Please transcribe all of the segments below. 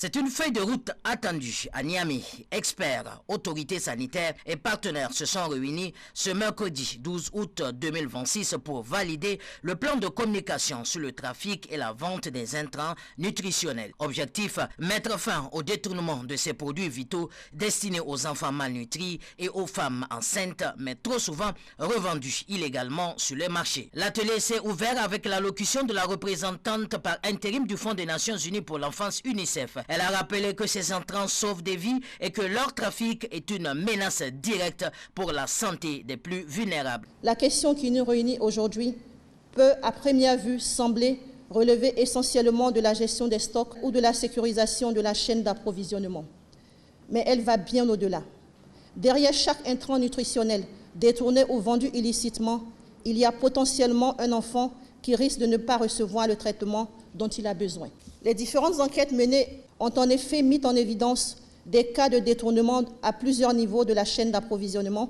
C'est une feuille de route attendue à Niamey. Experts, autorités sanitaires et partenaires se sont réunis ce mercredi 12 août 2026 pour valider le plan de communication sur le trafic et la vente des intrants nutritionnels. Objectif, mettre fin au détournement de ces produits vitaux destinés aux enfants malnutris et aux femmes enceintes, mais trop souvent revendus illégalement sur les marchés. L'atelier s'est ouvert avec l'allocution de la représentante par intérim du Fonds des Nations Unies pour l'enfance UNICEF. Elle a rappelé que ces entrants sauvent des vies et que leur trafic est une menace directe pour la santé des plus vulnérables. La question qui nous réunit aujourd'hui peut, à première vue, sembler relever essentiellement de la gestion des stocks ou de la sécurisation de la chaîne d'approvisionnement. Mais elle va bien au-delà. Derrière chaque intrant nutritionnel détourné ou vendu illicitement, il y a potentiellement un enfant qui risque de ne pas recevoir le traitement dont il a besoin. Les différentes enquêtes menées ont en effet mis en évidence des cas de détournement à plusieurs niveaux de la chaîne d'approvisionnement,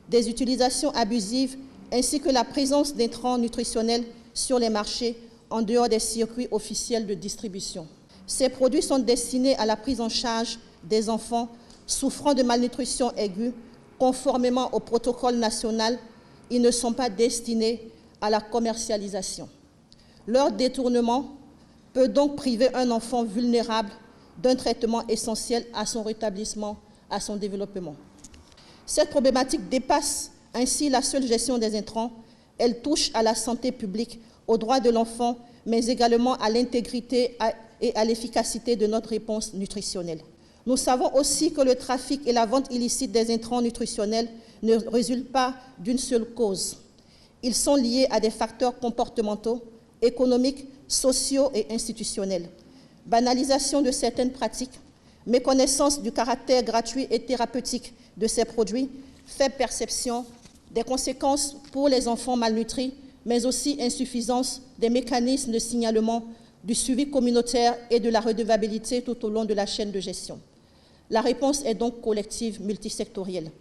des utilisations abusives ainsi que la présence d'intrants nutritionnels sur les marchés en dehors des circuits officiels de distribution. Ces produits sont destinés à la prise en charge des enfants souffrant de malnutrition aiguë. Conformément au protocole national, ils ne sont pas destinés à la commercialisation. Leur détournement peut donc priver un enfant vulnérable d'un traitement essentiel à son rétablissement, à son développement. Cette problématique dépasse ainsi la seule gestion des intrants. Elle touche à la santé publique, aux droits de l'enfant, mais également à l'intégrité et à l'efficacité de notre réponse nutritionnelle. Nous savons aussi que le trafic et la vente illicite des intrants nutritionnels ne résultent pas d'une seule cause. Ils sont liés à des facteurs comportementaux, économiques, sociaux et institutionnels. Banalisation de certaines pratiques, méconnaissance du caractère gratuit et thérapeutique de ces produits, faible perception des conséquences pour les enfants malnutris, mais aussi insuffisance des mécanismes de signalement, du suivi communautaire et de la redevabilité tout au long de la chaîne de gestion. La réponse est donc collective, multisectorielle.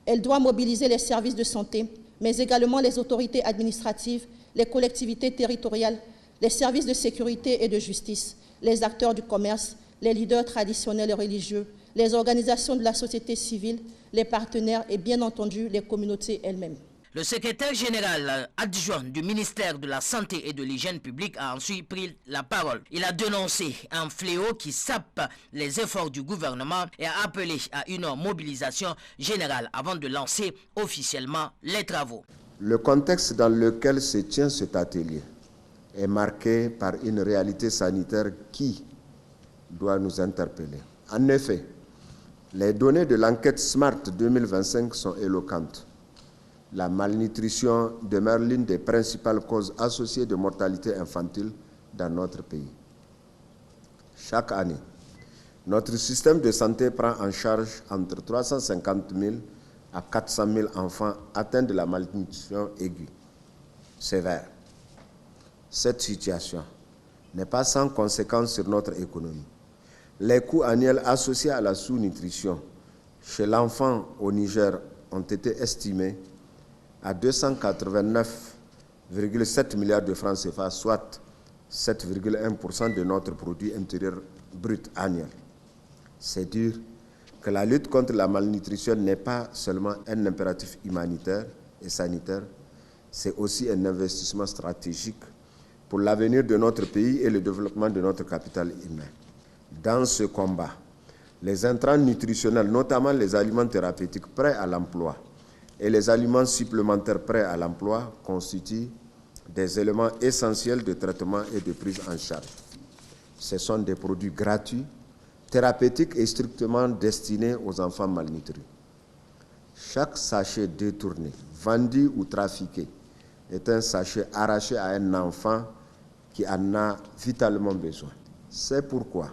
Elle doit mobiliser les services de santé, mais également les autorités administratives, les collectivités territoriales, les services de sécurité et de justice, les acteurs du commerce, les leaders traditionnels et religieux, les organisations de la société civile, les partenaires et bien entendu les communautés elles-mêmes. Le secrétaire général adjoint du ministère de la Santé et de l'Hygiène publique a ensuite pris la parole. Il a dénoncé un fléau qui sape les efforts du gouvernement et a appelé à une mobilisation générale avant de lancer officiellement les travaux. Le contexte dans lequel se tient cet atelier est marqué par une réalité sanitaire qui doit nous interpeller. En effet, les données de l'enquête SMART 2025 sont éloquentes. La malnutrition demeure l'une des principales causes associées de mortalité infantile dans notre pays. Chaque année, notre système de santé prend en charge entre 350 000 à 400 000 enfants atteints de la malnutrition aiguë, sévère. Cette situation n'est pas sans conséquence sur notre économie. Les coûts annuels associés à la sous-nutrition chez l'enfant au Niger ont été estimés à 289,7 milliards de francs CFA, soit 7,1% de notre produit intérieur brut annuel. C'est dire que la lutte contre la malnutrition n'est pas seulement un impératif humanitaire et sanitaire, c'est aussi un investissement stratégique pour l'avenir de notre pays et le développement de notre capital humain. Dans ce combat, les intrants nutritionnels, notamment les aliments thérapeutiques prêts à l'emploi et les aliments supplémentaires prêts à l'emploi, constituent des éléments essentiels de traitement et de prise en charge. Ce sont des produits gratuits, thérapeutiques et strictement destinés aux enfants malnutris. Chaque sachet détourné, vendu ou trafiqué est un sachet arraché à un enfant qui en a vitalement besoin. C'est pourquoi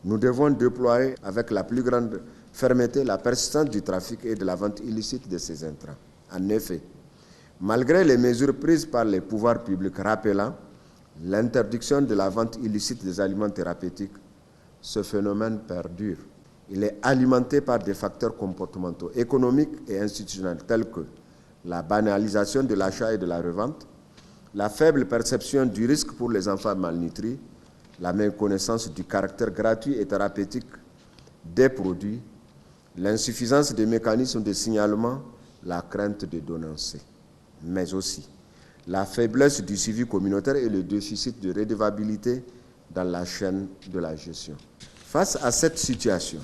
nous devons déployer avec la plus grande fermeté la persistance du trafic et de la vente illicite de ces intrants. En effet, malgré les mesures prises par les pouvoirs publics rappelant l'interdiction de la vente illicite des aliments thérapeutiques, ce phénomène perdure. Il est alimenté par des facteurs comportementaux, économiques et institutionnels tels que la banalisation de l'achat et de la revente, la faible perception du risque pour les enfants malnutris, la méconnaissance du caractère gratuit et thérapeutique des produits, l'insuffisance des mécanismes de signalement, la crainte de dénoncer, mais aussi la faiblesse du suivi communautaire et le déficit de redevabilité dans la chaîne de la gestion. Face à cette situation,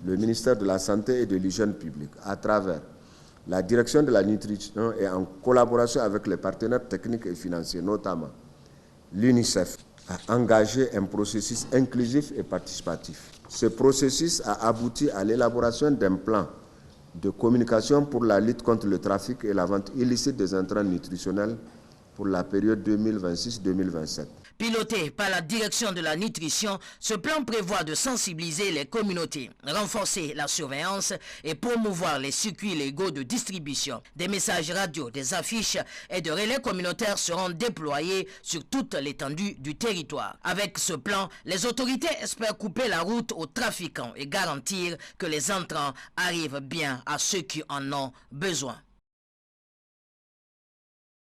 le ministère de la Santé et de l'Hygiène publique, à travers la direction de la nutrition et en collaboration avec les partenaires techniques et financiers, notamment l'UNICEF, a engagé un processus inclusif et participatif. Ce processus a abouti à l'élaboration d'un plan de communication pour la lutte contre le trafic et la vente illicite des intrants nutritionnels pour la période 2026-2027. Piloté par la direction de la nutrition, ce plan prévoit de sensibiliser les communautés, renforcer la surveillance et promouvoir les circuits légaux de distribution. Des messages radio, des affiches et de relais communautaires seront déployés sur toute l'étendue du territoire. Avec ce plan, les autorités espèrent couper la route aux trafiquants et garantir que les entrants arrivent bien à ceux qui en ont besoin.